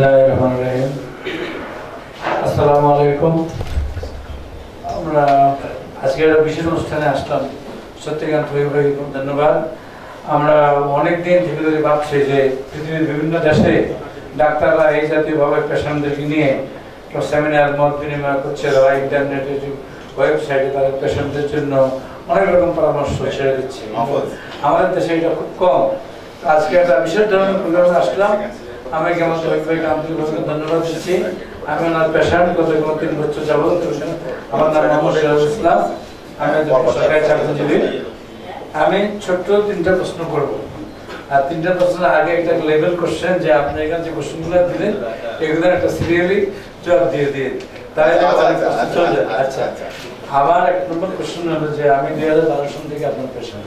বিসমিল্লাহিররহমানিররহিম। আসসালামু আলাইকুম। আমরা আজকের বিশেষ অনুষ্ঠানে আসলাম, সত্যিকার ধন্যবাদ। আমরা অনেক দিন থেকে ধরে ভাবছি যে পৃথিবীর বিভিন্ন দেশে ডাক্তাররা এই জাতীয়ভাবে পেশেন্টদেরকে নিয়ে সেমিনার মত বিনিময় করছে, বা ইন্টারনেটে ওয়েবসাইটে তাদের পেশেন্টদের জন্য অনেক রকম পরামর্শ ছেড়ে দিচ্ছে। আমাদের দেশে এটা খুব কম। আজকে একটা বিশেষ ধরনের প্রোগ্রামে আসলাম। আমি কেমন ভাইকে আন্তরিকভাবে ধন্যবাদ দিচ্ছি। আমি ওনার পেশেন্ট গত 3 বছর যাবত। আমার নাম মোহাম্মদ সিরাজুল ইসলাম, আমি সরকারি চাকরিজীবী। আমি ছোট্ট 3টা প্রশ্ন করবো, আর 3টা প্রশ্নের আগে একটা লেভেল কোশ্চেন, যে আপনি এখানে যে কোশ্চেনগুলো দিলেন এগুলো একটা সিরিয়ালি জবাব দিয়ে তাহলে চলে যায়। আচ্ছা, আমার 1 নম্বর কোশ্চেন হলো যে আমি 2012 সাল থেকে আপনার পেশেন্ট।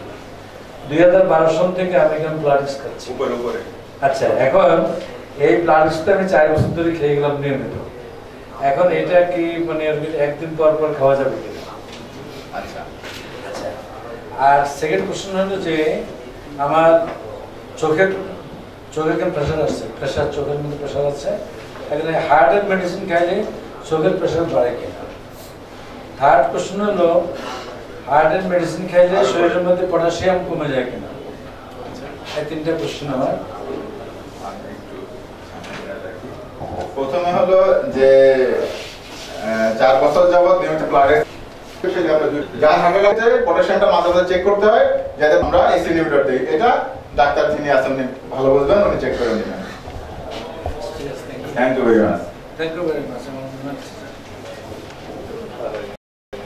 2012 সাল থেকে আমি এখানে ব্লাড খাচ্ছি। আচ্ছা, এখন এই ব্লাড আমি 4 বছর ধরে খেয়ে গেলাম নিয়মিত। এখন এটা কি মানে একদিন পর পর খাওয়া যাবে কিনা? আচ্ছা আচ্ছা। আর সেকেন্ড কোশ্চেন হলো যে আমার চোখের কেন প্রেশার আছে, চোখের মধ্যে প্রেশার আছে। এখানে হার্টের মেডিসিন খাইলে চোখের প্রেশার বাড়ে কিনা? থার্ড কোশ্চেন হলো হার্টের মেডিসিন খাইলে শরীরের মধ্যে পটাশিয়াম কমে যায় কিনা? এই 3টা কোশ্চেন আমার। প্রথমে হলো যে 4 বছর যাবত নিয়মিত ব্লাডে যার ঝামেলা হচ্ছে পটাশিয়ামটা মাঝে মাঝে চেক করতে হয়, যাতে আমরা এসি ইনহিবিটর দিই। এটা ডাক্তার যিনি আছেন উনি ভালো বুঝবেন, উনি চেক করে নেবেন। Thank you very much.